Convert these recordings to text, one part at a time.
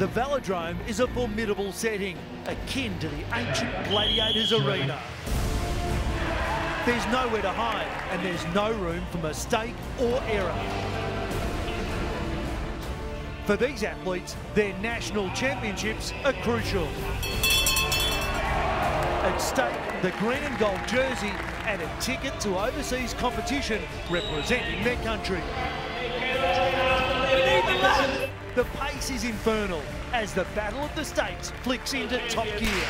The velodrome is a formidable setting, akin to the ancient gladiators' arena. There's nowhere to hide, and there's no room for mistake or error. For these athletes, their national championships are crucial. At stake, the green and gold jersey and a ticket to overseas competition representing their country. The pace is infernal as the Battle of the States flicks into top gear.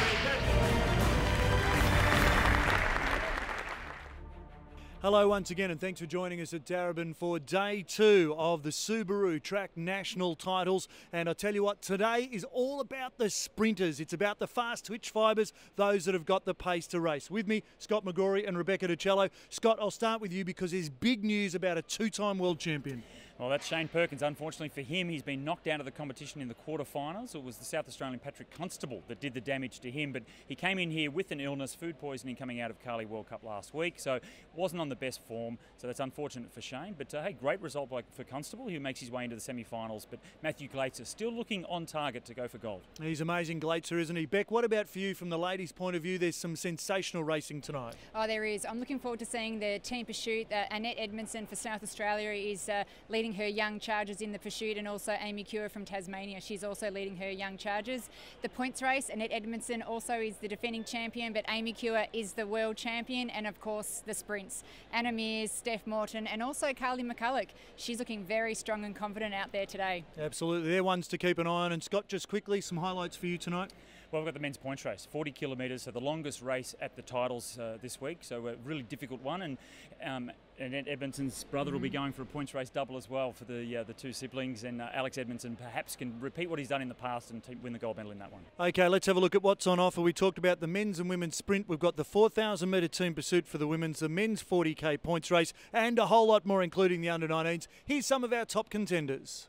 Hello once again, and thanks for joining us at Darebin for day 2 of the Subaru Track National Titles. And I tell you what, today is all about the sprinters. It's about the fast twitch fibres, those that have got the pace to race. With me, Scott McGrory and Rebecca DiCello. Scott, I'll start with you because there's big news about a 2-time world champion. Well, that's Shane Perkins. Unfortunately for him, he's been knocked out of the competition in the quarterfinals. It was the South Australian Patrick Constable that did the damage to him, but he came in here with an illness, food poisoning, coming out of Carly World Cup last week, so wasn't on the best form, so that's unfortunate for Shane. But hey, great result for Constable, who makes his way into the semi-finals. But Matthew Glaetzer still looking on target to go for gold. He's amazing, Glaetzer, isn't he? Beck, what about for you from the ladies' point of view? There's some sensational racing tonight. Oh, there is. I'm looking forward to seeing the team pursuit. Annette Edmondson for South Australia is leading her young chargers in the pursuit, and also Amy Cure from Tasmania. She's also leading her young chargers. The points race, Annette Edmondson also is the defending champion, but Amy Cure is the world champion. And of course the sprints, Anna Mears, Steph Morton, and also Carly McCulloch. She's looking very strong and confident out there today. Absolutely, they're ones to keep an eye on. And Scott, just quickly, some highlights for you tonight. Well, we've got the men's points race, 40 kilometres, so the longest race at the titles this week, so a really difficult one. And Annette Edmondson's brother will be going for a points race double as well for the two siblings, and Alex Edmondson perhaps can repeat what he's done in the past and win the gold medal in that one. Okay, let's have a look at what's on offer. We talked about the men's and women's sprint. We've got the 4,000 metre team pursuit for the women's, the men's 40k points race, and a whole lot more, including the under-19s. Here's some of our top contenders.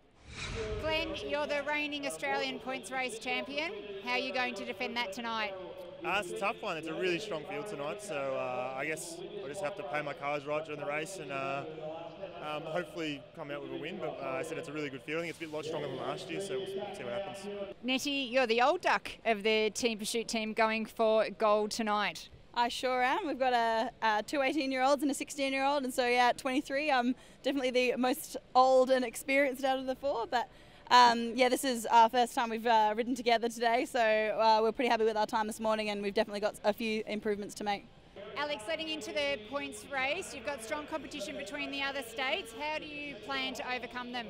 Glenn, you're the reigning Australian points race champion. How are you going to defend that tonight? It's a tough one. It's a really strong field tonight, so I guess I'll just have to play my cards right during the race and hopefully come out with a win. But I said it's a really good field. I think it's a lot stronger than last year, so we'll see what happens. Nettie, you're the old duck of the team pursuit team going for gold tonight. I sure am. We've got two 18-year-olds and a 16-year-old, and so yeah, at 23, I'm definitely the most old and experienced out of the four. But yeah, this is our first time we've ridden together today, so we're pretty happy with our time this morning, and we've definitely got a few improvements to make. Alex, letting into the points race, you've got strong competition between the other states. How do you plan to overcome them?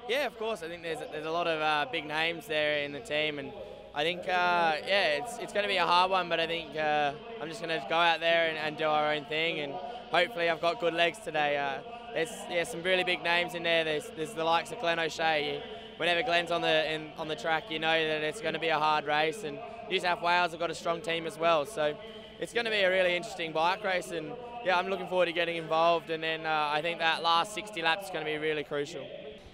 Yeah, of course. I think there's a lot of big names there in the team, and I think, yeah, it's going to be a hard one, but I think I'm just going to go out there and do our own thing, and hopefully I've got good legs today. There's some really big names in there. There's the likes of Glenn O'Shea. Whenever Glenn's on the track, you know that it's going to be a hard race, and New South Wales have got a strong team as well. So it's going to be a really interesting bike race, and yeah, I'm looking forward to getting involved. And then I think that last 60 laps is going to be really crucial.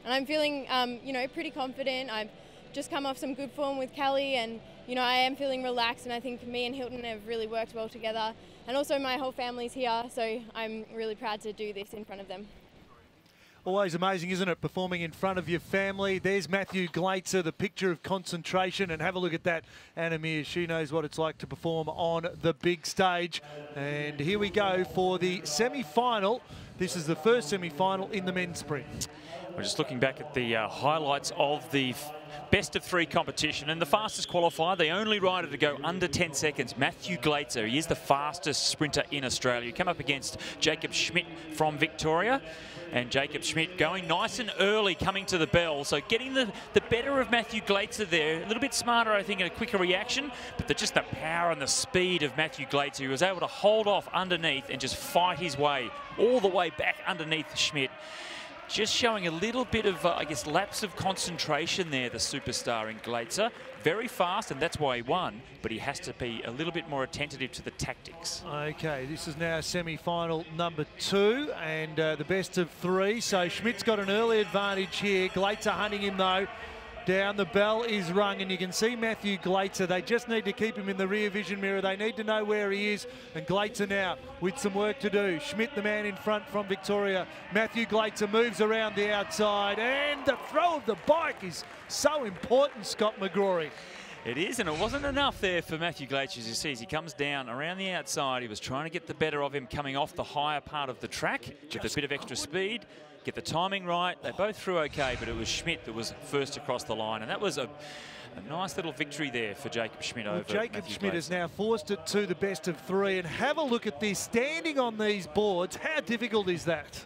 And I'm feeling, you know, pretty confident. I've just come off some good form with Kelly, and you know, I am feeling relaxed, and I think me and Hilton have really worked well together, and also my whole family's here, so I'm really proud to do this in front of them. Always amazing, isn't it, performing in front of your family? There's Matthew Glaetzer, the picture of concentration, and have a look at that. Anna Mears, she knows what it's like to perform on the big stage. And here we go for the semi-final. This is the first semi-final in the men's sprint. We're just looking back at the highlights of the best of 3 competition, and the fastest qualifier, the only rider to go under 10 seconds, Matthew Glaetzer. He is the fastest sprinter in Australia. He came up against Jacob Schmidt from Victoria, and Jacob Schmidt going nice and early, coming to the bell, so getting the better of Matthew Glaetzer there. A little bit smarter, I think, and a quicker reaction, but just the power and the speed of Matthew Glaetzer. He was able to hold off underneath and just fight his way all the way back underneath Schmidt. Just showing a little bit of, I guess, lapse of concentration there, the superstar in Glaetzer. Very fast, and that's why he won, but he has to be a little bit more attentive to the tactics. Okay, this is now semi-final number 2, and the best of 3. So Schmidt's got an early advantage here. Glaetzer hunting him, though. Down, the bell is rung, and you can see Matthew Glaitzer. They just need to keep him in the rear vision mirror. They need to know where he is, and Glaitzer now with some work to do. Schmidt, the man in front from Victoria. Matthew Glaitzer moves around the outside, and the throw of the bike is so important, Scott McGrory. It is, and it wasn't enough there for Matthew Glaitzer, as you see, as he comes down around the outside. He was trying to get the better of him coming off the higher part of the track with a bit of extra speed, get the timing right. They both threw okay, but it was Schmidt that was first across the line, and that was a nice little victory there for Jacob Schmidt over Jacob Matthew Schmidt Glaitzer. has now forced it to the best of 3, and have a look at this, standing on these boards. How difficult is that?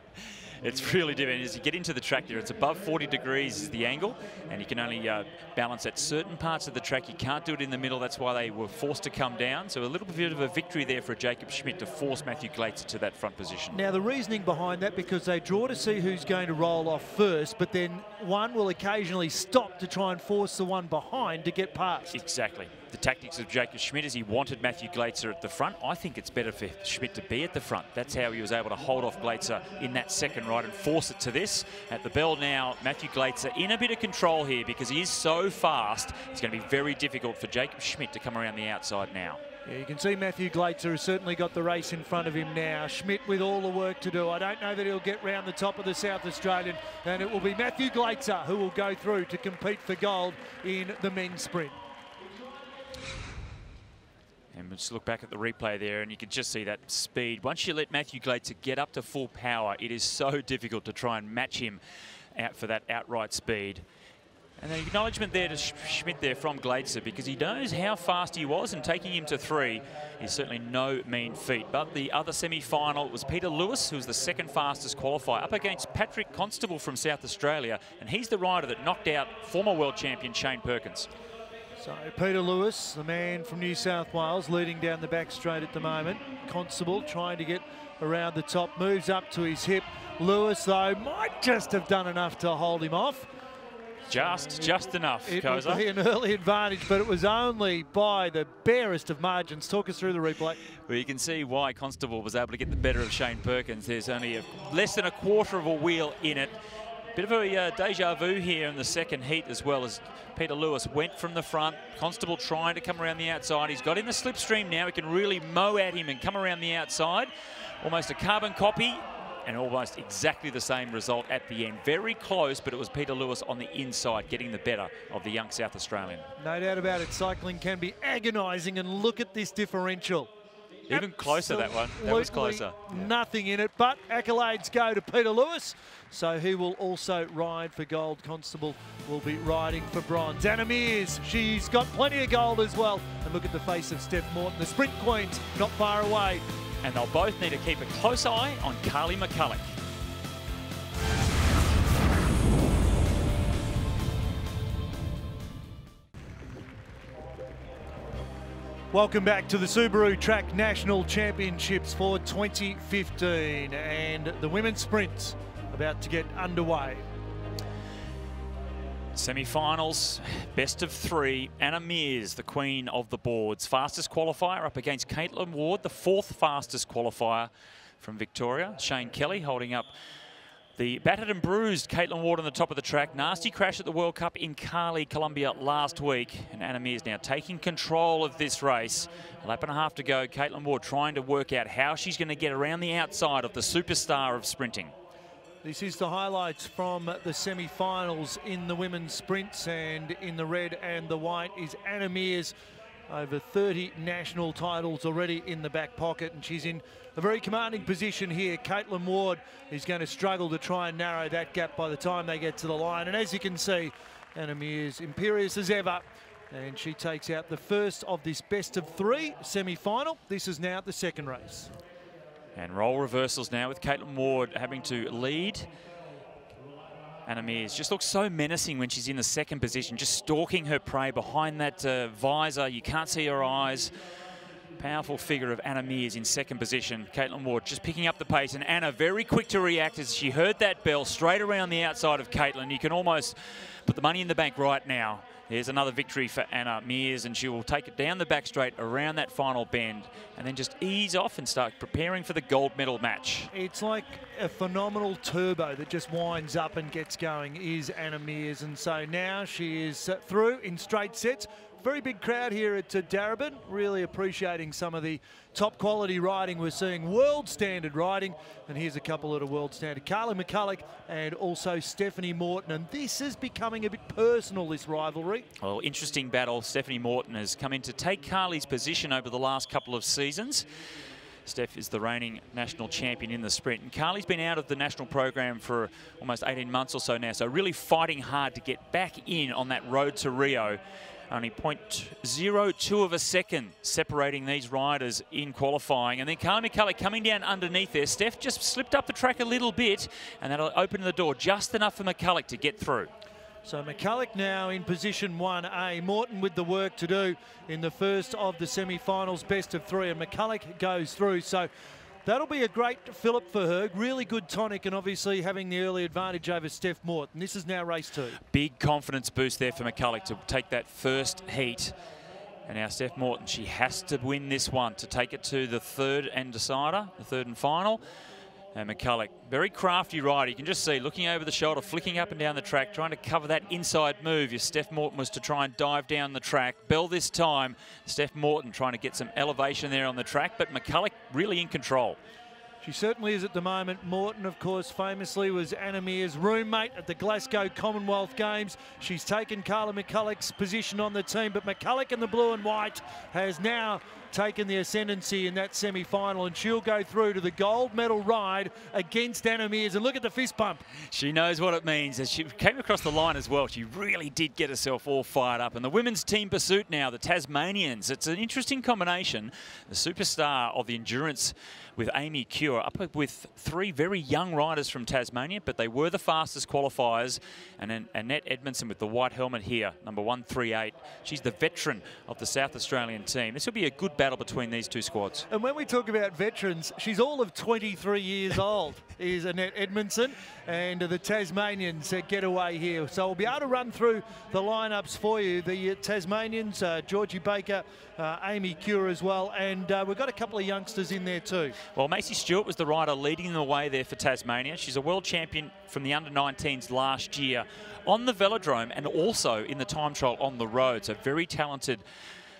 It's really different. As you get into the track there, it's above 40 degrees is the angle, and you can only balance at certain parts of the track. You can't do it in the middle. That's why they were forced to come down. So a little bit of a victory there for Jacob Schmidt to force Matthew Glaitzer to that front position. Now, the reasoning behind that, because they draw to see who's going to roll off first, but then one will occasionally stop to try and force the one behind to get past. Exactly. The tactics of Jacob Schmidt is he wanted Matthew Glaitzer at the front. I think it's better for Schmidt to be at the front. That's how he was able to hold off Glaitzer in that second ride and force it to this. At the bell now, Matthew Glaitzer in a bit of control here because he is so fast. It's going to be very difficult for Jacob Schmidt to come around the outside now. Yeah, you can see Matthew Glaitzer has certainly got the race in front of him now. Schmidt with all the work to do. I don't know that he'll get round the top of the South Australian, and it will be Matthew Glaitzer who will go through to compete for gold in the men's sprint. And we'll just look back at the replay there, and you can just see that speed. Once you let Matthew Glaitzer get up to full power, it is so difficult to try and match him out for that outright speed. And the acknowledgement there to Schmidt there from Glaitzer, because he knows how fast he was, and taking him to 3 is certainly no mean feat. But the other semi-final was Peter Lewis, who's the second fastest qualifier, up against Patrick Constable from South Australia, and he's the rider that knocked out former world champion Shane Perkins. So Peter Lewis, the man from New South Wales, leading down the back straight at the moment. Constable trying to get around the top, moves up to his hip. Lewis, though, might just have done enough to hold him off. Just enough, It Koza. would be an early advantage, but it was only by the barest of margins. Talk us through the replay. Well, you can see why Constable was able to get the better of Shane Perkins. There's only less than a quarter of a wheel in it. Bit of a deja vu here in the second heat, as well as Peter Lewis went from the front. Constable trying to come around the outside. He's got in the slipstream now. He can really mow at him and come around the outside. Almost a carbon copy, and almost exactly the same result at the end. Very close, but it was Peter Lewis on the inside getting the better of the young South Australian. No doubt about it. Cycling can be agonising, and look at this differential. Even closer, that one. That was closer. Nothing in it, but accolades go to Peter Lewis. So he will also ride for gold. Constable will be riding for bronze. Anna Mears, she's got plenty of gold as well. And look at the face of Steph Morton. The sprint queens not far away. And they'll both need to keep a close eye on Carly McCulloch. Welcome back to the Subaru Track National Championships for 2015, and the women's sprint about to get underway. Semi-finals, best of 3. Anna Mears, the queen of the boards, fastest qualifier up against Caitlin Ward, the 4th fastest qualifier from Victoria. Shane Kelly holding up the battered and bruised Caitlin Ward on the top of the track. Nasty crash at the World Cup in Cali, Colombia last week. And Anna Mears now taking control of this race. A lap and a half to go. Caitlin Ward trying to work out how she's going to get around the outside of the superstar of sprinting. This is the highlights from the semi-finals in the women's sprints, and in the red and the white is Anna Mears. Over 30 national titles already in the back pocket, and she's in a very commanding position here. Caitlin Ward is going to struggle to try and narrow that gap by the time they get to the line. And as you can see, Anna Mears imperious as ever, and she takes out the first of this best of 3 semi-final. This is now the second race. And role reversals now with Caitlin Ward having to lead. Anna Mears just looks so menacing when she's in the second position, just stalking her prey behind that visor. You can't see her eyes. Powerful figure of Anna Mears in second position. Caitlin Ward just picking up the pace, and Anna very quick to react as she heard that bell straight around the outside of Caitlin. You can almost put the money in the bank right now. There's another victory for Anna Mears, and she will take it down the back straight around that final bend and then just ease off and start preparing for the gold medal match. It's like a phenomenal turbo that just winds up and gets going is Anna Mears, and so now she is through in straight sets. Very big crowd here at Darebin, really appreciating some of the top quality riding. We're seeing world standard riding, and here's a couple at a world standard. Carly McCulloch and also Stephanie Morton, and this is becoming a bit personal, this rivalry. Well, interesting battle. Stephanie Morton has come in to take Carly's position over the last couple of seasons. Steph is the reigning national champion in the sprint, and Carly's been out of the national program for almost 18 months or so now, so really fighting hard to get back in on that road to Rio. Only 0.02 of a second separating these riders in qualifying. And then Carly McCulloch coming down underneath there. Steph just slipped up the track a little bit, and that'll open the door just enough for McCulloch to get through. So McCulloch now in position 1A. Morton with the work to do in the first of the semi-finals, best of three, and McCulloch goes through. So that'll be a great fillip for her. Really good tonic, and obviously having the early advantage over Steph Morton. This is now race 2. Big confidence boost there for McCulloch to take that first heat. And now Steph Morton, she has to win this one to take it to the third and decider, the third and final. And McCulloch, very crafty rider. You can just see looking over the shoulder, flicking up and down the track, trying to cover that inside move. If Steph Morton was to try and dive down the track. Bell this time, Steph Morton trying to get some elevation there on the track, but McCulloch really in control. She certainly is at the moment. Morton, of course, famously was Anna Mears' roommate at the Glasgow Commonwealth Games. She's taken Carly McCulloch's position on the team, but McCulloch in the blue and white has now taken the ascendancy in that semi-final, and she'll go through to the gold medal ride against Anna Mears. And look at the fist pump. She knows what it means. As she came across the line as well, she really did get herself all fired up. And the women's team pursuit now, the Tasmanians. It's an interesting combination. The superstar of the endurance with Amy Cure, up with 3 very young riders from Tasmania, but they were the fastest qualifiers. And then Annette Edmondson with the white helmet here, number 138. She's the veteran of the South Australian team. This will be a good battle between these two squads. And when we talk about veterans, she's all of 23 years old, is Annette Edmondson, and the Tasmanians get away here. So we'll be able to run through the lineups for you. The Tasmanians, Georgie Baker, Amy Cure as well, and we've got a couple of youngsters in there too. Well, Macy Stewart was the rider leading the way there for Tasmania. She's a world champion from the under-19s last year on the velodrome and also in the time trial on the road. So very talented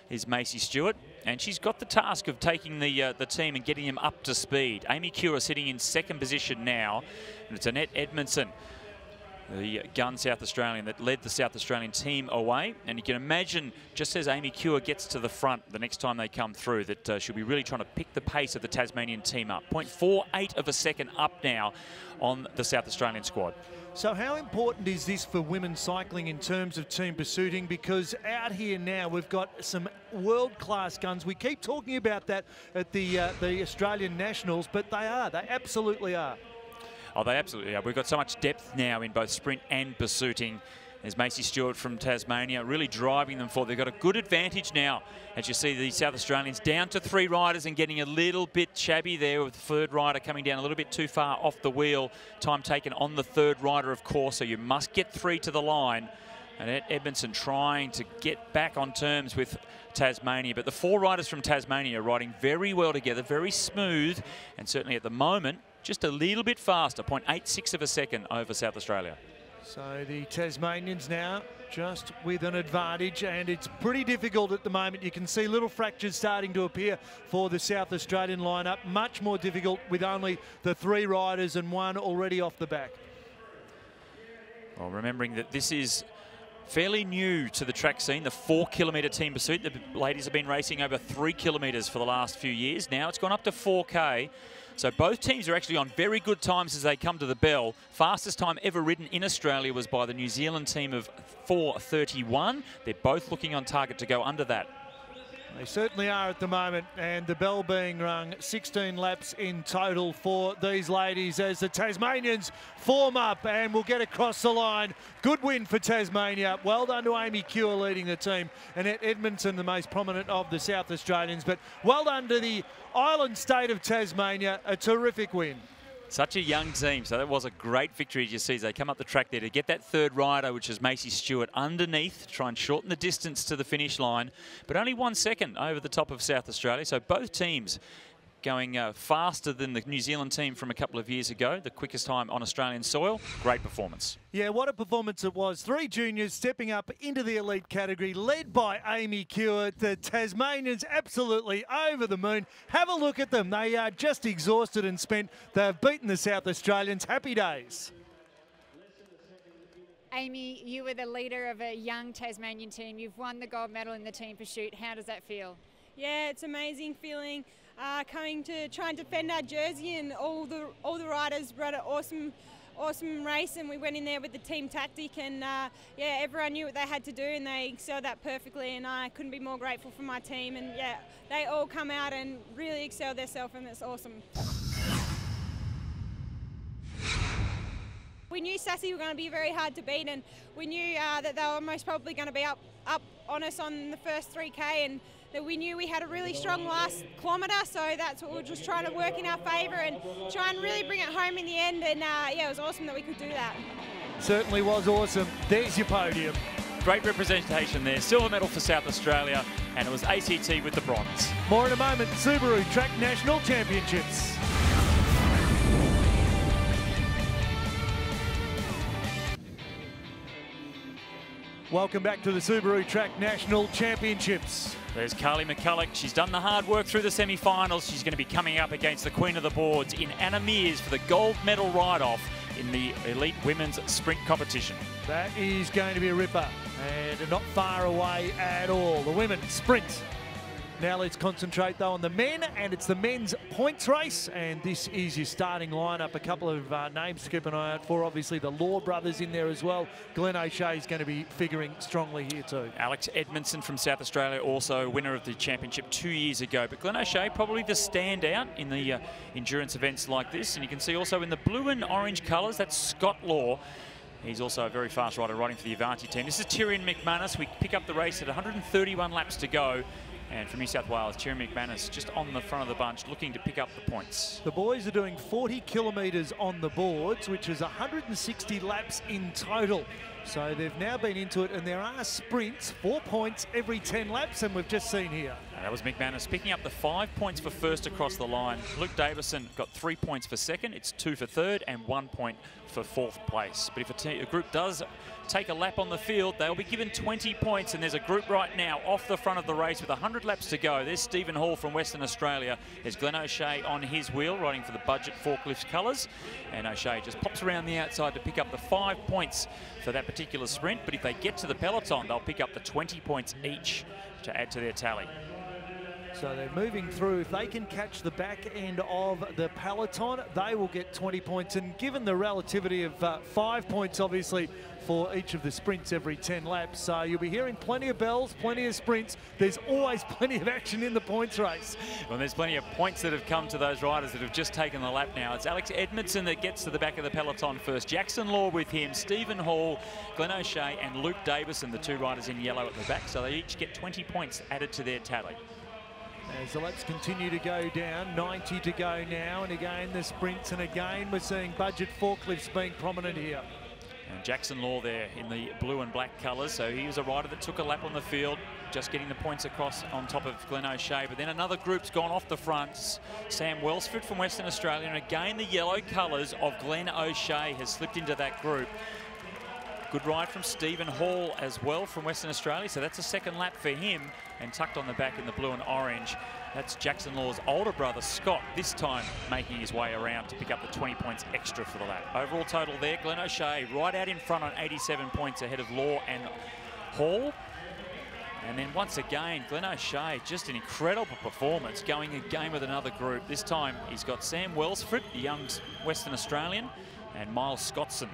is Macy Stewart, and she's got the task of taking the team and getting them up to speed. Amy Cure sitting in second position now, and it's Annette Edmondson, the gun South Australian that led the South Australian team away. And you can imagine, just as Amy Cure gets to the front the next time they come through, that she'll be really trying to pick the pace of the Tasmanian team up. 0.48 of a second up now on the South Australian squad. So how important is this for women's cycling in terms of team pursuiting? Because out here now we've got some world-class guns. We keep talking about that at the Australian Nationals, but they absolutely are. Oh, they absolutely are. We've got so much depth now in both sprint and pursuiting. There's Macy Stewart from Tasmania really driving them forward. They've got a good advantage now, as you see the South Australians down to 3 riders and getting a little bit shabby there with the third rider coming down a little bit too far off the wheel. Time taken on the third rider, of course, so you must get 3 to the line. And Edmondson trying to get back on terms with Tasmania. But the 4 riders from Tasmania are riding very well together, very smooth, and certainly at the moment, just a little bit faster, 0.86 of a second over South Australia. So the Tasmanians now just with an advantage, and it's pretty difficult at the moment. You can see little fractures starting to appear for the South Australian lineup. Much more difficult with only the 3 riders and 1 already off the back. Well, remembering that this is fairly new to the track scene, the 4-kilometre team pursuit. The ladies have been racing over 3 kilometres for the last few years. Now it's gone up to 4K. So both teams are actually on very good times as they come to the bell. Fastest time ever ridden in Australia was by the New Zealand team of 4:31. They're both looking on target to go under that. They certainly are at the moment, and the bell being rung. 16 laps in total for these ladies as the Tasmanians form up and will get across the line. Good win for Tasmania. Well done to Amy Cure leading the team. Annette Edmondson, the most prominent of the South Australians, but well done to the island state of Tasmania. A terrific win. Such a young team, so that was a great victory as you see as they come up the track there to get that third rider, which is Macy Stewart, underneath, try and shorten the distance to the finish line, but only 1 second over the top of South Australia. So both teams going faster than the New Zealand team from a couple of years ago, the quickest time on Australian soil. Great performance. Yeah, what a performance it was. 3 juniors stepping up into the elite category, led by Amy Cure. The Tasmanians absolutely over the moon. Have a look at them. They are just exhausted and spent. They've beaten the South Australians. Happy days. Amy, you were the leader of a young Tasmanian team. You've won the gold medal in the team pursuit. How does that feel? Yeah, it's an amazing feeling. Coming to try and defend our jersey, and all the riders rode an awesome race, and we went in there with the team tactic, and yeah, everyone knew what they had to do and they excelled that perfectly, and I couldn't be more grateful for my team, and yeah, they all come out and really excelled themselves, and it's awesome. We knew Sassy were going to be very hard to beat, and we knew that they were most probably going to be up on us on the first 3K, and that we knew we had a really strong last kilometre, so that's what we were just trying to work in our favour and try and really bring it home in the end, and yeah, it was awesome that we could do that. Certainly was awesome. There's your podium. Great representation there. Silver medal for South Australia, and it was ACT with the bronze. More in a moment. Subaru Track National Championships. Welcome back to the Subaru Track National Championships. There's Carly McCulloch. She's done the hard work through the semi-finals. She's going to be coming up against the Queen of the Boards in Anna Mears for the gold medal ride-off in the elite women's sprint competition. That is going to be a ripper, and not far away at all. The women sprint. Now let's concentrate though on the men, and it's the men's points race, and this is your starting lineup. A couple of names to keep an eye out for. Obviously the Law brothers in there as well. Glenn O'Shea is going to be figuring strongly here too. Alex Edmondson from South Australia, also winner of the championship 2 years ago. But Glenn O'Shea probably the standout in the endurance events like this. And you can see also in the blue and orange colours, that's Scott Law. He's also a very fast rider riding for the Avanti team. This is Tyrion McManus. We pick up the race at 131 laps to go. And from New South Wales, Tyrion McManus just on the front of the bunch, looking to pick up the points. The boys are doing 40 kilometres on the boards, which is 160 laps in total. So they've now been into it, and there are sprints, 4 points every 10 laps, and we've just seen here. And that was McManus picking up the 5 points for first across the line. Luke Davison got 3 points for second, it's 2 for third, and 1 point for fourth place. But if a group does take a lap on the field, they'll be given 20 points, and there's a group right now off the front of the race with 100 laps to go. There's Stephen Hall from Western Australia. There's Glenn O'Shea on his wheel, riding for the Budget Forklifts colours, and O'Shea just pops around the outside to pick up the 5 points for that particular sprint. But if they get to the peloton, they'll pick up the 20 points each to add to their tally. So they're moving through. If they can catch the back end of the peloton, they will get 20 points. And given the relativity of 5 points, obviously, for each of the sprints every 10 laps, so you'll be hearing plenty of bells, plenty of sprints. There's always plenty of action in the points race. Well, there's plenty of points that have come to those riders that have just taken the lap now. It's Alex Edmondson that gets to the back of the peloton first. Jackson Law with him, Stephen Hall, Glenn O'Shea and Luke Davison, the 2 riders in yellow at the back. So they each get 20 points added to their tally. As the laps continue to go down, 90 to go now, and again the sprints, and again we're seeing Budget Forklifts being prominent here. And Jackson Law there in the blue and black colours, so he was a rider that took a lap on the field, just getting the points across on top of Glenn O'Shea. But then another group's gone off the front. Sam Welsford from Western Australia, and again the yellow colours of Glenn O'Shea has slipped into that group. Good ride from Stephen Hall as well from Western Australia, so that's a second lap for him. And tucked on the back in the blue and orange, that's Jackson Law's older brother, Scott, this time making his way around to pick up the 20 points extra for the lap. Overall total there, Glenn O'Shea right out in front on 87 points ahead of Law and Hall. And then once again, Glenn O'Shea, just an incredible performance, going again with another group. This time he's got Sam Welsford, the young Western Australian, and Miles Scottson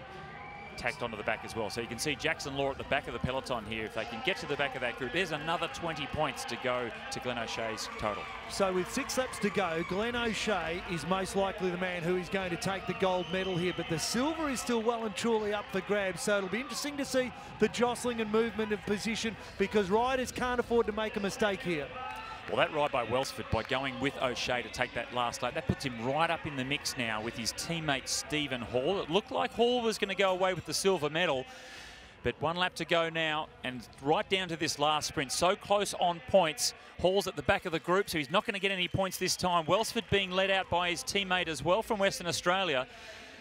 tacked onto the back as well. So you can see Jackson Law at the back of the peloton here. If they can get to the back of that group, there's another 20 points to go to Glenn O'Shea's total. So with 6 laps to go, Glenn O'Shea is most likely the man who is going to take the gold medal here, but the silver is still well and truly up for grabs. So it'll be interesting to see the jostling and movement of position, because riders can't afford to make a mistake here. Well, that ride by Welsford, by going with O'Shea to take that last lap, that puts him right up in the mix now with his teammate Stephen Hall. It looked like Hall was going to go away with the silver medal, but 1 lap to go now, and right down to this last sprint, so close on points. Hall's at the back of the group, so he's not going to get any points this time. Welsford being led out by his teammate as well from Western Australia.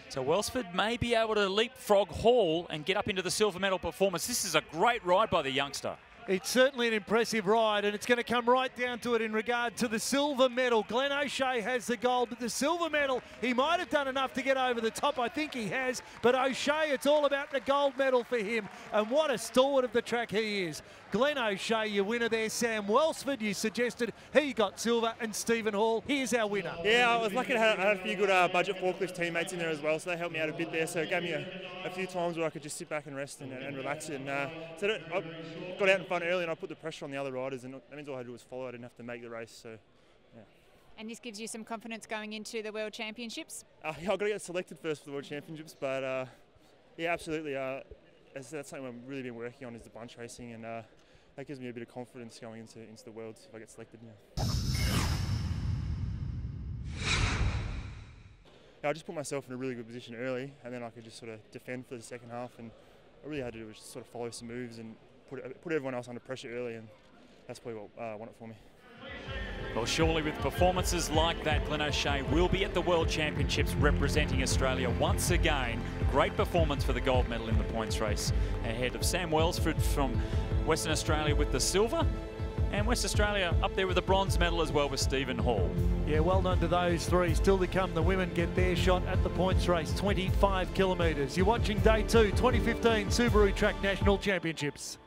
So Welsford may be able to leapfrog Hall and get up into the silver medal performance. This is a great ride by the youngster. It's certainly an impressive ride, and it's going to come right down to it in regard to the silver medal. Glenn O'Shea has the gold, but the silver medal, he might have done enough to get over the top. I think he has, but O'Shea, it's all about the gold medal for him, and what a stalwart of the track he is. Glenn O'Shea, your winner there. Sam Welsford, you suggested, he got silver, and Stephen Hall, here's our winner. Yeah, I was lucky to have a few good budget forklift teammates in there as well, so they helped me out a bit there. So it gave me a few times where I could just sit back and rest and relax. And so I got out in front early, and I put the pressure on the other riders, and that means all I had to do was follow. I didn't have to make the race. So, yeah. And this gives you some confidence going into the World Championships? Yeah, I've got to get selected first for the World Championships, but yeah, absolutely. That's something I've really been working on, is the bunch racing, and that gives me a bit of confidence going into the Worlds if I get selected now. I just put myself in a really good position early, and then I could just sort of defend for the second half, and all I really had to do was just sort of follow some moves and put everyone else under pressure early, and that's probably what won it for me. Well, surely with performances like that, Glenn O'Shea will be at the World Championships representing Australia once again. Great performance for the gold medal in the points race, ahead of Sam Welsford from Western Australia with the silver, and West Australia up there with the bronze medal as well with Stephen Hall. Yeah, well done to those three. Still to come, the women get their shot at the points race, 25 kilometres. You're watching Day 2, 2015 Subaru Track National Championships.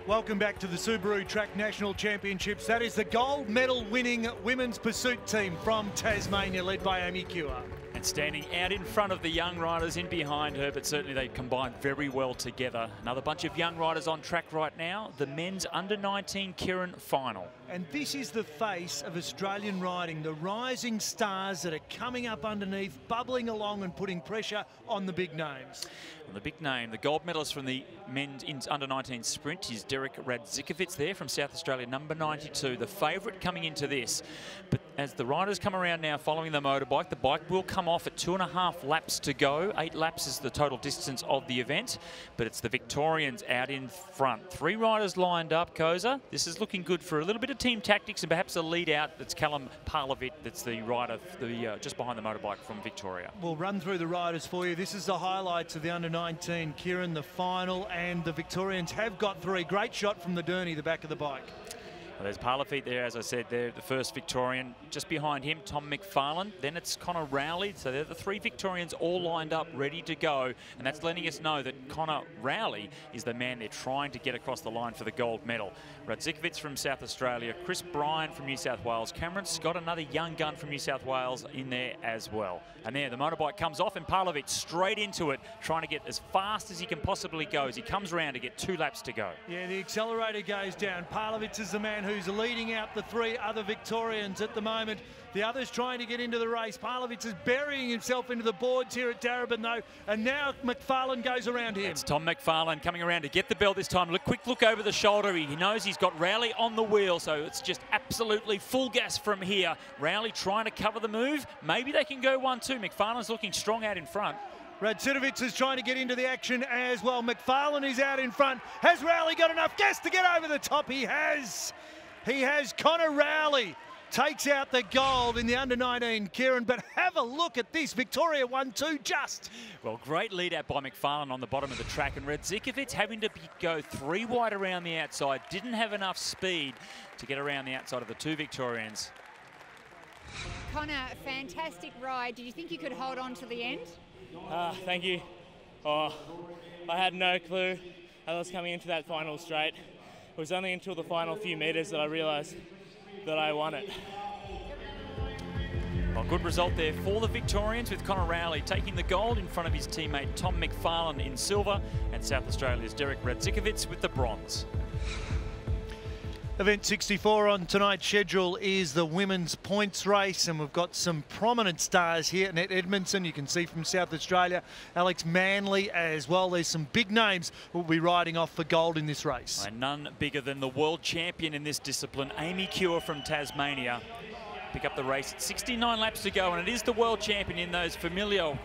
Welcome back to the Subaru Track National Championships. That is the gold medal winning women's pursuit team from Tasmania, led by Amy Cure. And standing out in front of the young riders in behind her, but certainly they combine very well together. Another bunch of young riders on track right now, the men's under-19 Kieran final. And this is the face of Australian riding, the rising stars that are coming up underneath, bubbling along and putting pressure on the big names. And the big name, the gold medalist from the men's under-19 sprint is Derek Radzikovic there from South Australia, number 92, the favourite coming into this. But as the riders come around now following the motorbike, the bike will come off at 2.5 laps to go. 8 laps is the total distance of the event, but it's the Victorians out in front. 3 riders lined up, Koza. This is looking good for a little bit of team tactics and perhaps a lead out. That's Callum Parlavit, that's the rider just behind the motorbike from Victoria. We'll run through the riders for you. This is the highlights of the under-19 Kieran, the final, and the Victorians have got 3. Great shot from the Derny, the back of the bike. Well, there's Parlavit there, as I said, they're the first Victorian. Just behind him, Tom McFarlane. Then it's Connor Rowley. So they're the 3 Victorians all lined up, ready to go. And that's letting us know that Connor Rowley is the man they're trying to get across the line for the gold medal. Radzikovic from South Australia, Chris Bryan from New South Wales, Cameron Scott, another young gun from New South Wales in there as well. And there, the motorbike comes off and Parlavit straight into it, trying to get as fast as he can possibly go as he comes around to get 2 laps to go. Yeah, the accelerator goes down. Parlavit is the man who's leading out the 3 other Victorians at the moment. The others trying to get into the race. Parlavit is burying himself into the boards here at Darebin though, and now McFarlane goes around him. It's Tom McFarlane coming around to get the bell this time. Quick look over the shoulder. He knows he's got Rowley on the wheel, so it's just absolutely full gas from here. Rowley trying to cover the move. Maybe they can go 1-2. McFarlane's looking strong out in front. Radzikovic is trying to get into the action as well. McFarlane is out in front. Has Rowley got enough gas to get over the top? He has. He has. Connor Rowley takes out the gold in the under-19 Kieran, but have a look at this. Victoria 1-2 just. Well, great lead out by McFarlane on the bottom of the track, and Radzikovic having to go 3 wide around the outside. Didn't have enough speed to get around the outside of the 2 Victorians. Connor, fantastic ride. Did you think you could hold on to the end? Thank you. Oh, I had no clue as I was coming into that final straight. It was only until the final few metres that I realised that I won it. Well, good result there for the Victorians, with Connor Rowley taking the gold in front of his teammate Tom McFarlane in silver, and South Australia's Derek Radzikovic with the bronze. Event 64 on tonight's schedule is the women's points race, and we've got some prominent stars here. Annette Edmondson, you can see from South Australia, Alex Manley as well. There's some big names who will be riding off for gold in this race. And none bigger than the world champion in this discipline, Amy Cure from Tasmania. Pick up the race at 69 laps to go, and it is the world champion in those familiar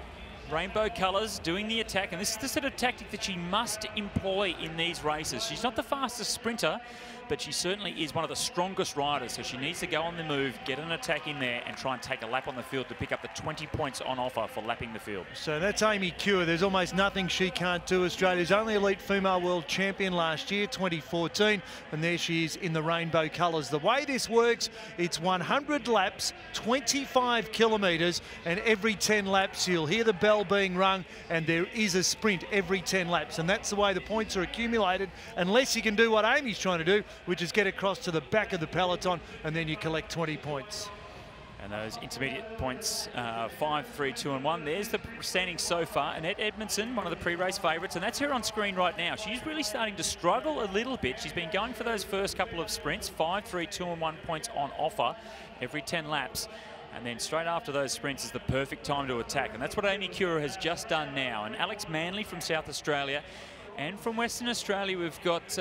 rainbow colours doing the attack, and this is the sort of tactic that she must employ in these races. She's not the fastest sprinter, but she certainly is one of the strongest riders, so she needs to go on the move, get an attack in there and try and take a lap on the field to pick up the 20 points on offer for lapping the field. So that's Amy Cure. There's almost nothing she can't do. Australia's only elite female world champion last year, 2014, and there she is in the rainbow colours. The way this works, it's 100 laps, 25 kilometres, and every 10 laps you'll hear the bell being rung, and there is a sprint every 10 laps, and that's the way the points are accumulated, unless you can do what Amy's trying to do, which is get across to the back of the peloton, and then you collect 20 points. And those intermediate points, 5, 3, 2 and 1. There's the standings so far. Annette Edmondson, one of the pre-race favourites, and that's her on screen right now. She's really starting to struggle a little bit. She's been going for those first couple of sprints, 5, 3, 2 and 1 points on offer every 10 laps. And then straight after those sprints is the perfect time to attack. And that's what Amy Cure has just done now. And Alex Manley from South Australia, and from Western Australia we've got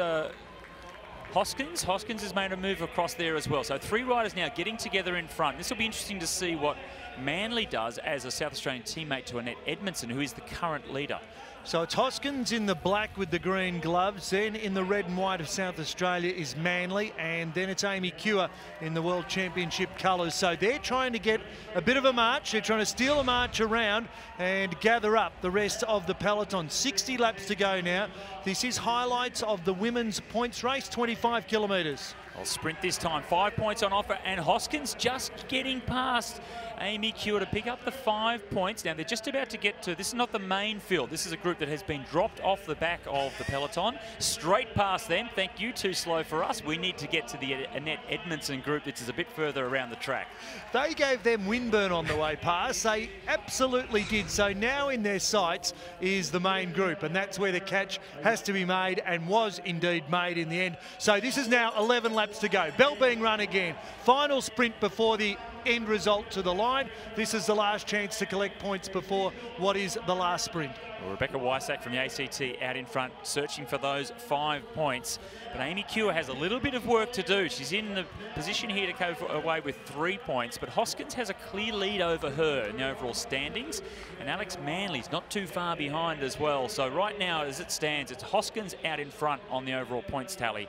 Hoskins. Hoskins has made a move across there as well. So 3 riders now getting together in front. This will be interesting to see what Manley does as a South Australian teammate to Annette Edmondson, who is the current leader. So it's Hoskins in the black with the green gloves. Then in the red and white of South Australia is Manley. And then it's Amy Cure in the World Championship colours. So they're trying to get a bit of a march. They're trying to steal a march around and gather up the rest of the peloton. 60 laps to go now. This is highlights of the women's points race, 25 kilometres. Well, sprint this time, 5 points on offer, and Hoskins just getting past Amy Cure to pick up the 5 points. Now, they're just about to get to, this is not the main field. This is a group that has been dropped off the back of the peloton. Straight past them. Thank you, too slow for us. We need to get to the Annette Edmondson group, which is a bit further around the track. They gave them windburn on the way past. They absolutely did. So now in their sights is the main group, and that's where the catch has to be made, and was indeed made in the end. So this is now 11 laps to go. Bell being run again. Final sprint before the end result to the line. This is the last chance to collect points before what is the last sprint. Well, Rebecca Wysack from the ACT out in front, searching for those 5 points. But Amy Cure has a little bit of work to do. She's in the position here to go away with 3 points, but Hoskins has a clear lead over her in the overall standings, and Alex Manley's not too far behind as well. So right now, as it stands, it's Hoskins out in front on the overall points tally.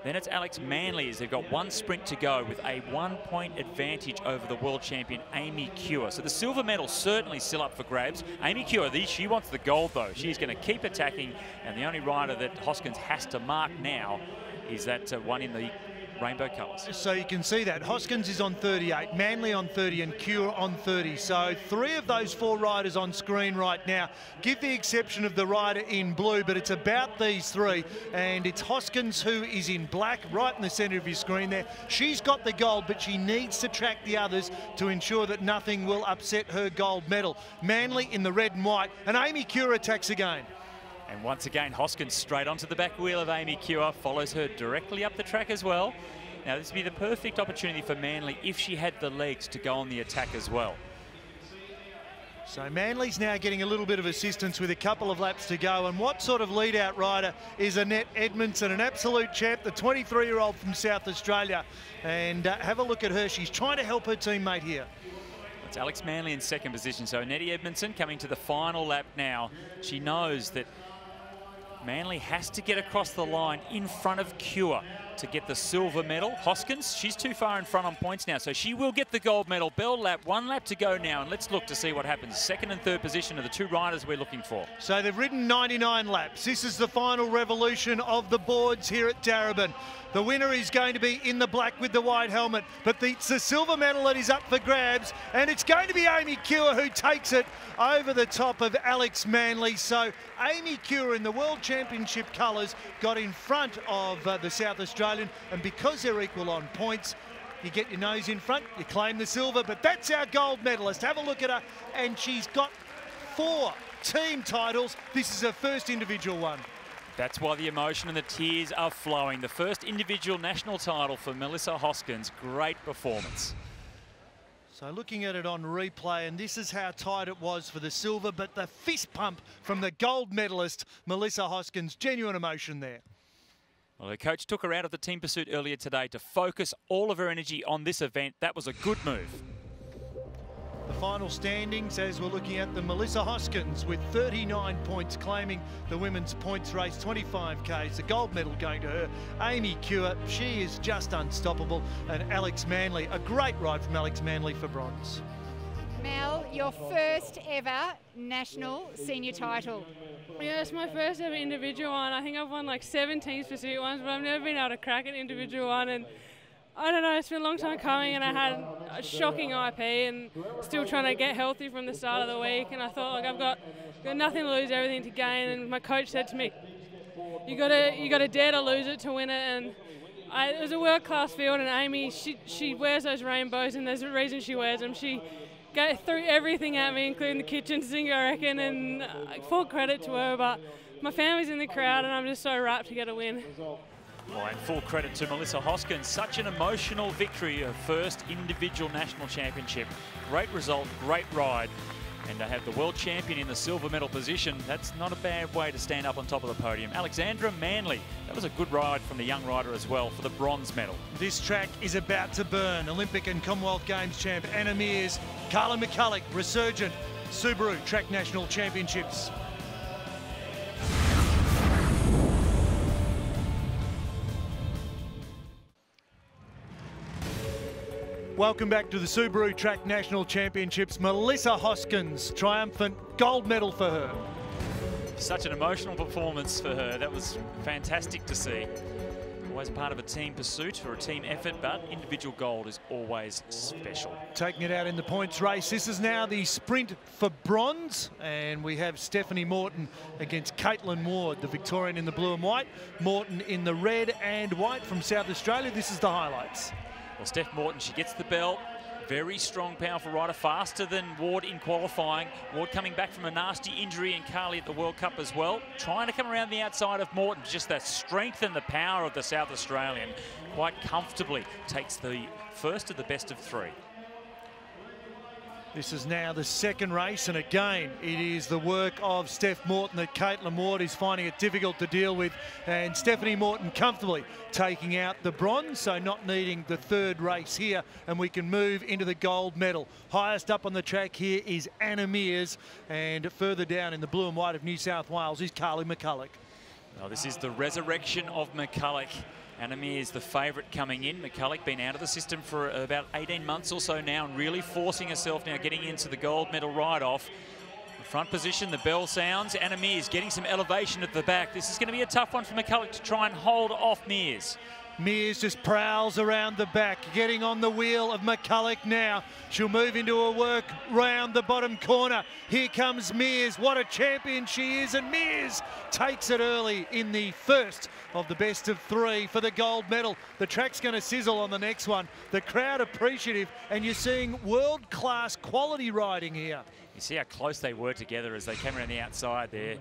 Then it's Alex Manley as they've got 1 sprint to go with a 1-point advantage over the world champion Amy Cure. So the silver medal certainly still up for grabs. Amy Cure, she wants the gold though. She's going to keep attacking, and the only rider that Hoskins has to mark now is that one in the rainbow colours. So you can see that Hoskins is on 38, Manley on 30 and Cure on 30. So 3 of those 4 riders on screen right now, give the exception of the rider in blue, but it's about these 3, and it's Hoskins who is in black right in the centre of your screen there. She's got the gold, but she needs to track the others to ensure that nothing will upset her gold medal. Manley in the red and white, and Amy Cure attacks again. And once again, Hoskins straight onto the back wheel of Amy Cure, follows her directly up the track as well. Now, this would be the perfect opportunity for Manley if she had the legs to go on the attack as well. So Manley's now getting a little bit of assistance with a couple of laps to go. And what sort of lead-out rider is Annette Edmondson, an absolute champ, the 23-year-old from South Australia. And have a look at her. She's trying to help her teammate here. It's Alex Manley in second position. So Annette Edmondson coming to the final lap now. She knows that Manley has to get across the line in front of Cure to get the silver medal. Hoskins, she's too far in front on points now, so she will get the gold medal. Bell lap, 1 lap to go now, and let's look to see what happens. Second and third position are the 2 riders we're looking for. So they've ridden 99 laps. This is the final revolution of the boards here at Darebin. The winner is going to be in the black with the white helmet, but it's the silver medal that is up for grabs, and it's going to be Amy Cure who takes it over the top of Alex Manley. So Amy Cure in the World Championship colours got in front of the South Australian, and because they're equal on points, you get your nose in front, you claim the silver, but that's our gold medalist. Have a look at her, and she's got 4 team titles. This is her first individual one. That's why the emotion and the tears are flowing. The first individual national title for Melissa Hoskins. Great performance. So looking at it on replay, and this is how tight it was for the silver, but the fist pump from the gold medalist, Melissa Hoskins. Genuine emotion there. Well, her coach took her out of the team pursuit earlier today to focus all of her energy on this event. That was a good move. The final standings as we're looking at the Melissa Hoskins with 39 points, claiming the women's points race, 25Ks. The gold medal going to her. Amy Cure, she is just unstoppable. And Alex Manley, a great ride from Alex Manley for bronze. Mel, your first ever national senior title. Yeah, it's my first ever individual one. I think I've won like 7 teams pursuit ones, but I've never been able to crack an individual one. And I don't know, it's been a long time coming, and I had a shocking IP and still trying to get healthy from the start of the week. And I thought, like, I've got nothing to lose, everything to gain. And my coach said to me, you gotta dare to lose it to win it. And it was a world-class field, and Amy, she wears those rainbows, and there's a reason she wears them. She threw everything at me, including the kitchen sink, I reckon, and full credit to her. But my family's in the crowd, and I'm just so rapt to get a win. Oh, and full credit to Melissa Hoskins. Such an emotional victory, her first individual national championship. Great result, great ride. And to have the world champion in the silver medal position, that's not a bad way to stand up on top of the podium. Alexandra Manley, that was a good ride from the young rider as well for the bronze medal. This track is about to burn. Olympic and Commonwealth Games champ Anna Mears, Carla McCulloch, resurgent Subaru Track National Championships. Welcome back to the Subaru Track National Championships. Melissa Hoskins, triumphant gold medal for her. Such an emotional performance for her. That was fantastic to see. Always part of a team pursuit or a team effort, but individual gold is always special. Taking it out in the points race. This is now the sprint for bronze, and we have Stephanie Morton against Caitlin Ward, the Victorian in the blue and white, Morton in the red and white from South Australia. This is the highlights. Well, Steph Morton, she gets the belt. Very strong, powerful rider, faster than Ward in qualifying. Ward coming back from a nasty injury, and Carly at the World Cup as well. Trying to come around the outside of Morton. Just that strength and the power of the South Australian. Quite comfortably takes the first of the best of 3. This is now the second race, and again, it is the work of Steph Morton that Caitlin Ward is finding it difficult to deal with, and Stephanie Morton comfortably taking out the bronze, so not needing the third race here, and we can move into the gold medal. Highest up on the track here is Anna Mears, and further down in the blue and white of New South Wales is Carly McCulloch. Well, this is the resurrection of McCulloch. Anna Mears, the favourite coming in. McCulloch been out of the system for about 18 months or so now, and really forcing herself now, getting into the gold medal ride-off. Front position, the bell sounds. Anna Mears getting some elevation at the back. This is going to be a tough one for McCulloch to try and hold off Mears. Mears just prowls around the back, getting on the wheel of McCulloch now. She'll move into her work round the bottom corner. Here comes Mears. What a champion she is, and Mears takes it early in the first of the best of 3 for the gold medal. The track's going to sizzle on the next one. The crowd appreciative, and you're seeing world-class quality riding here. You see how close they were together as they came around the outside there.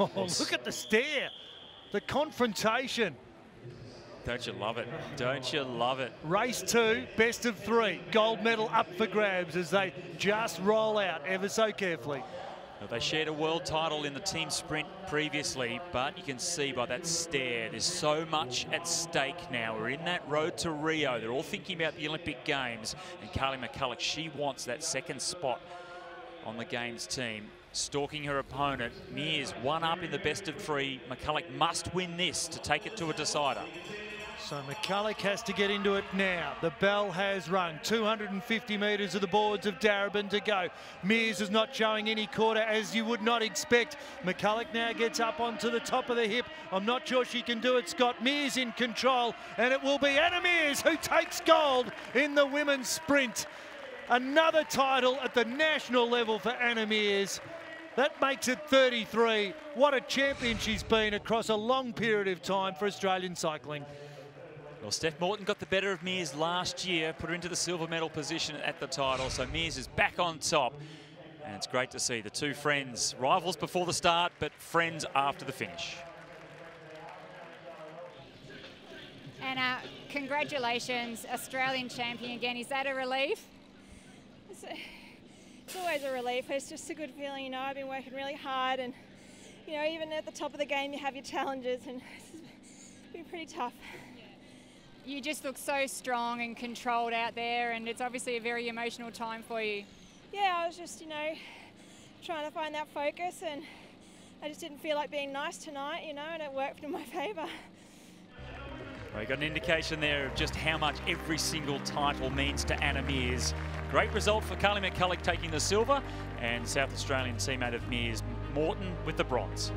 Oh, look at the stare, the confrontation. Don't you love it? Don't you love it? Race 2, best of 3. Gold medal up for grabs as they just roll out ever so carefully. Well, they shared a world title in the team sprint previously, but you can see by that stare, there's so much at stake now. We're in that road to Rio. They're all thinking about the Olympic Games, and Carly McCulloch, she wants that second spot on the Games team. Stalking her opponent. Mears one up in the best of 3. McCulloch must win this to take it to a decider. So McCulloch has to get into it now. The bell has rung. 250 metres of the boards of Darebin to go. Mears is not showing any quarter, as you would not expect. McCulloch now gets up onto the top of the hip. I'm not sure she can do it, Scott. Mears in control, and it will be Anna Mears who takes gold in the women's sprint. Another title at the national level for Anna Mears. That makes it 33. What a champion she's been across a long period of time for Australian cycling. Well, Steph Morton got the better of Mears last year, put her into the silver medal position at the title, so Mears is back on top. And it's great to see the two friends, rivals before the start, but friends after the finish. And congratulations, Australian champion again. Is that a relief? It's always a relief. It's just a good feeling, you know. I've been working really hard, and you know, even at the top of the game, you have your challenges, and it's been pretty tough. You just look so strong and controlled out there, and it's obviously a very emotional time for you. Yeah, I was just, you know, trying to find that focus, and I just didn't feel like being nice tonight, you know, and it worked in my favour. Well, you got an indication there of just how much every single title means to Anna Mears. Great result for Carly McCulloch taking the silver, and South Australian teammate of Mears, Morton, with the bronze.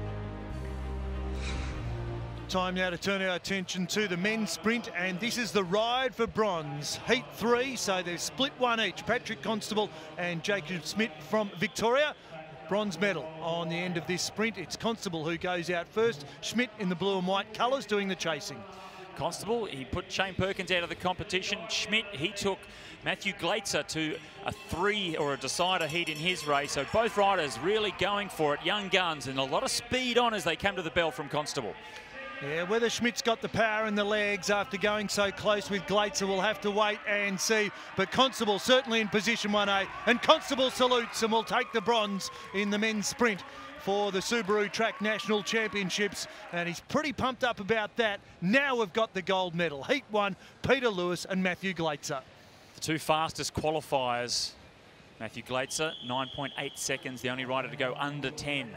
Time now to turn our attention to the men's sprint, and this is the ride for bronze. Heat 3, so they've split one each. Patrick Constable and Jacob Schmidt from Victoria. Bronze medal on the end of this sprint. It's Constable who goes out first. Schmidt in the blue and white colours doing the chasing. Constable, he put Shane Perkins out of the competition. Schmidt, he took Matthew Glaetzer to a 3 or a decider heat in his race. So both riders really going for it, young guns, and a lot of speed on as they come to the bell from Constable. Yeah, whether Schmidt's got the power in the legs after going so close with Glaetzer, we'll have to wait and see. But Constable certainly in position 1A, and Constable salutes and will take the bronze in the men's sprint for the Subaru Track National Championships, and he's pretty pumped up about that. Now we've got the gold medal. Heat 1, Peter Lewis and Matthew Glaetzer. The two fastest qualifiers. Matthew Glaetzer, 9.8 seconds, the only rider to go under 10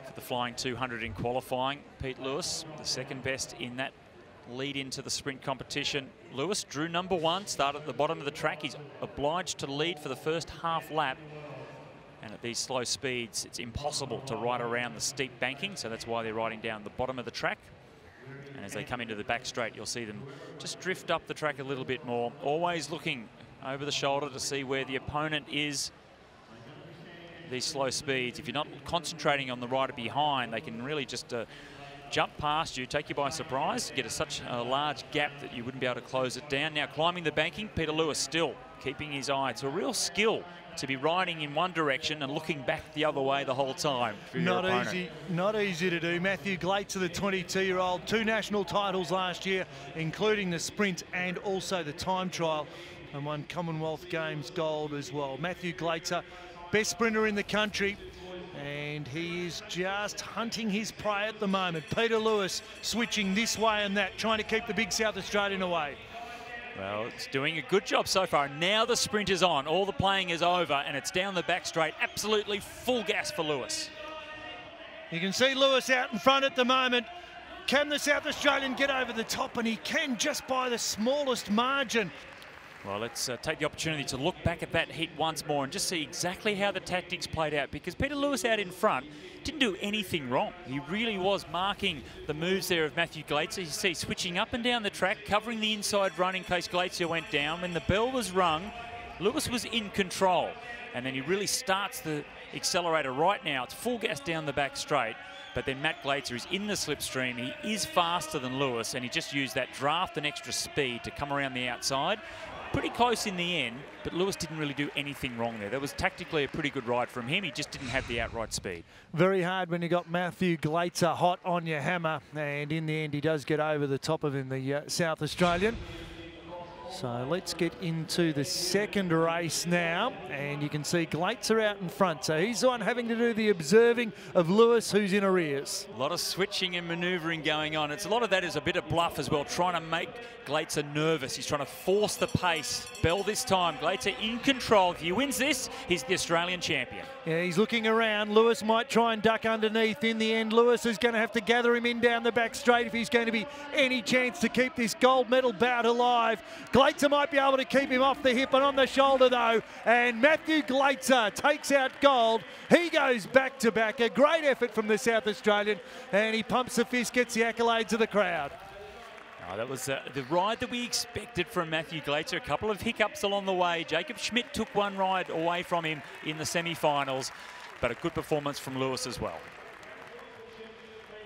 for the flying 200 in qualifying. Pete Lewis, the second best in that lead into the sprint competition. Lewis drew number 1, started at the bottom of the track. He's obliged to lead for the first half lap. And at these slow speeds, it's impossible to ride around the steep banking, so that's why they're riding down the bottom of the track. And as they come into the back straight, you'll see them just drift up the track a little bit more, always looking over the shoulder to see where the opponent is. These slow speeds, if you're not concentrating on the rider behind, they can really just jump past you, take you by surprise, get such a large gap that you wouldn't be able to close it down. Now climbing the banking, Peter Lewis still keeping his eye. It's a real skill to be riding in one direction and looking back the other way the whole time for your opponent. Not easy to do. Matthew Glaetzer, the 22-year-old, 2 national titles last year, including the sprint and also the time trial, and won Commonwealth Games gold as well. Matthew Glaetzer, best sprinter in the country, and he is just hunting his prey at the moment. Peter Lewis switching this way and that, trying to keep the big South Australian away. Well, it's doing a good job so far. Now the sprint is on. All the playing is over, and it's down the back straight. Absolutely full gas for Lewis. You can see Lewis out in front at the moment. Can the South Australian get over the top? And he can, just by the smallest margin. Well, let's take the opportunity to look back at that heat once more and just see exactly how the tactics played out, because Peter Lewis out in front didn't do anything wrong. He really was marking the moves there of Matthew Glaetzer. You see switching up and down the track, covering the inside run in case Glaetzer went down. When the bell was rung, Lewis was in control, and then he really starts the accelerator right now. It's full gas down the back straight, but then Matt Glaetzer is in the slipstream. He is faster than Lewis, and he just used that draft and extra speed to come around the outside. Pretty close in the end, but Lewis didn't really do anything wrong there. That was tactically a pretty good ride from him. He just didn't have the outright speed. Very hard when you got Matthew Glaetzer hot on your hammer, and in the end he does get over the top of him, the South Australian. So let's get into the second race now, and you can see Glaetzer out in front. So he's the one having to do the observing of Lewis, who's in arrears. A lot of switching and manoeuvring going on. It's a lot of that is a bit of bluff as well, trying to make Glaetzer nervous. He's trying to force the pace. Bell this time, Glaetzer in control. If he wins this, he's the Australian champion. Yeah, he's looking around. Lewis might try and duck underneath. In the end, Lewis is going to have to gather him in down the back straight if he's going to be any chance to keep this gold medal bout alive. Glaetzer might be able to keep him off the hip and on the shoulder though, and Matthew Glaetzer takes out gold. He goes back to back. A great effort from the South Australian, and he pumps the fist, gets the accolades of the crowd. Oh, that was the ride that we expected from Matthew Glaetzer. A couple of hiccups along the way. Jacob Schmidt took one ride away from him in the semi-finals, but a good performance from Lewis as well.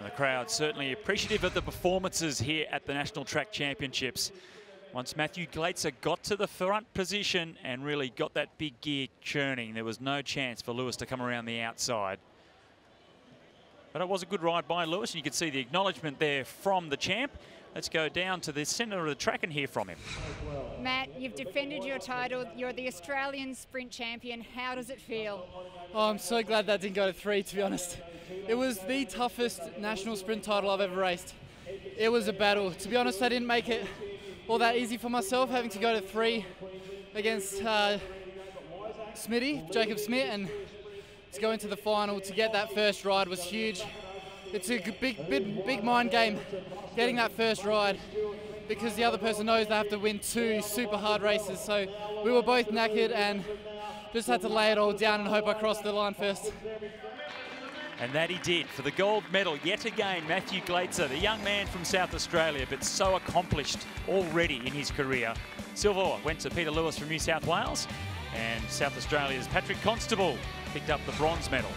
The crowd certainly appreciative of the performances here at the National Track Championships. Once Matthew Glaetzer got to the front position and really got that big gear churning, there was no chance for Lewis to come around the outside. But it was a good ride by Lewis, and you could see the acknowledgement there from the champ. Let's go down to the centre of the track and hear from him. Matt, you've defended your title. You're the Australian sprint champion. How does it feel? Oh, I'm so glad that didn't go to 3, to be honest. It was the toughest national sprint title I've ever raced. It was a battle. To be honest, I didn't make it all that easy for myself, having to go to 3 against Smitty, Jacob Smith, and to go into the final to get that first ride was huge. It's a big mind game getting that first ride, because the other person knows they have to win 2 super hard races. So we were both knackered and just had to lay it all down and hope I crossed the line first. And that he did for the gold medal yet again. Matthew Glaetzer, the young man from South Australia, but so accomplished already in his career. Silver went to Peter Lewis from New South Wales, and South Australia's Patrick Constable picked up the bronze medal.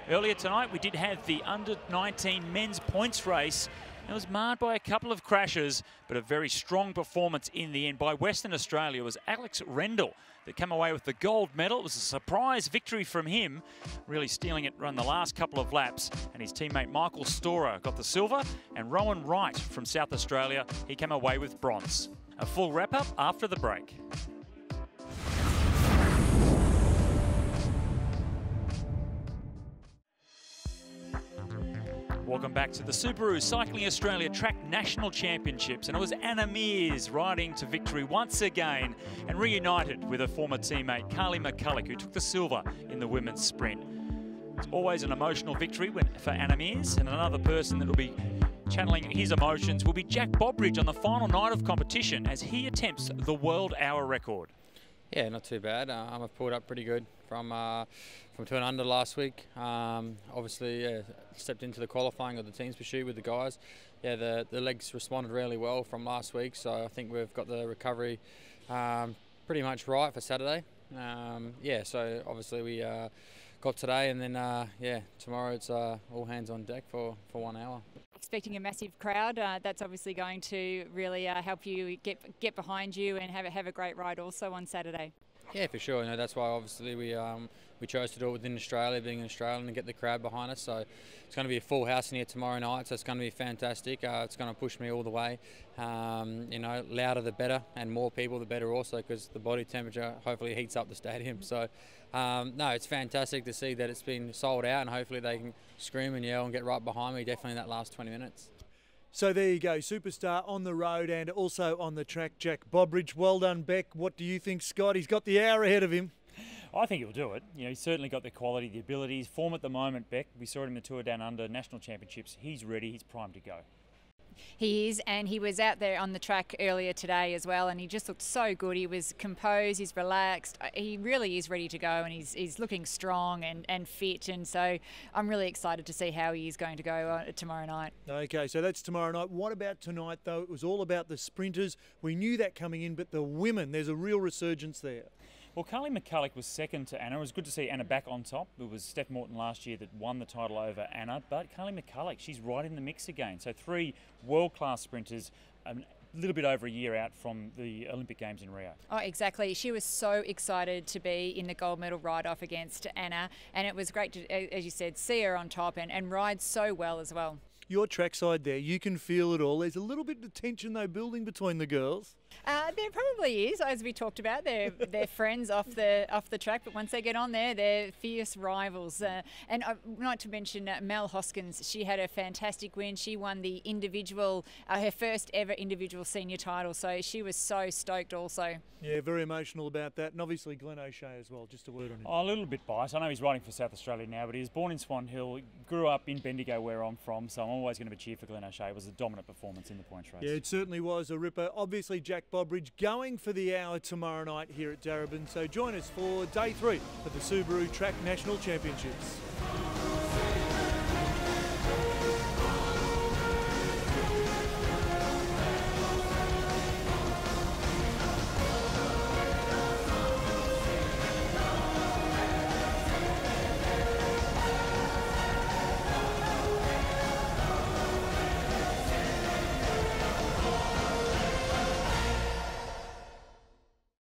Earlier tonight, we did have the under-19 men's points race. It was marred by a couple of crashes, but a very strong performance in the end by Western Australia. It was Alex Rendell that came away with the gold medal. It was a surprise victory from him, really stealing it run the last couple of laps. And his teammate Michael Storer got the silver, and Rowan Wright from South Australia, he came away with bronze. A full wrap-up after the break. Welcome back to the Subaru Cycling Australia Track National Championships, and it was Anna Mears riding to victory once again and reunited with her former teammate Carly McCulloch, who took the silver in the women's sprint. It's always an emotional victory for Anna Mears, and another person that will be channeling his emotions will be Jack Bobridge on the final night of competition as he attempts the world hour record. Yeah, not too bad. I've pulled up pretty good from 2 and under last week. Obviously, stepped into the qualifying of the team's pursuit with the guys. Yeah, the legs responded really well from last week, so I think we've got the recovery pretty much right for Saturday. Yeah, so obviously we got today, and then yeah, tomorrow it's all hands on deck for 1 hour. Expecting a massive crowd. That's obviously going to really help you get behind you and have a great ride also on Saturday. Yeah, for sure. You know, that's why obviously we chose to do it within Australia, being an Australian, and get the crowd behind us. So it's going to be a full house in here tomorrow night. So it's going to be fantastic. It's going to push me all the way. You know, louder the better, and more people the better also, because the body temperature hopefully heats up the stadium. So no, it's fantastic to see that it's been sold out, and hopefully they can scream and yell and get right behind me definitely in that last 20 minutes. So there you go, superstar on the road and also on the track, Jack Bobridge. Well done, Beck. What do you think, Scott? He's got the hour ahead of him. I think he'll do it. You know, he's certainly got the quality, the abilities. Form at the moment, Beck. We saw him in the Tour Down Under National Championships. He's ready. He's primed to go. He is, and he was out there on the track earlier today as well, and he just looked so good. He was composed, he's relaxed, he really is ready to go, and he's looking strong and fit, and so I'm really excited to see how he is going to go tomorrow night. Okay, so that's tomorrow night. What about tonight, though? It was all about the sprinters. We knew that coming in, but the women, there's a real resurgence there. Well, Carly McCulloch was second to Anna. It was good to see Anna back on top. It was Steph Morton last year that won the title over Anna, but Carly McCulloch, she's right in the mix again. So 3 world-class sprinters, a little bit over a year out from the Olympic Games in Rio. Oh, exactly. She was so excited to be in the gold medal ride-off against Anna, and it was great to, as you said, see her on top and ride so well as well. Your trackside there, you can feel it all. There's a little bit of tension, though, building between the girls. There probably is, as we talked about. They're friends off the track, but once they get on there, they're fierce rivals. And I'd like to mention Mel Hoskins. She had a fantastic win. She won the individual, her first ever individual senior title, so she was so stoked also. Yeah, very emotional about that. And obviously Glenn O'Shea as well, just a word on him. Oh, a little bit biased. I know he's riding for South Australia now, but he was born in Swan Hill, grew up in Bendigo where I'm from, so I'm always going to cheer for Glenn O'Shea. It was a dominant performance in the points race. Yeah, it certainly was a ripper. Obviously Jack Bobridge going for the hour tomorrow night here at Darebin, so join us for day 3 of the Subaru Track National Championships.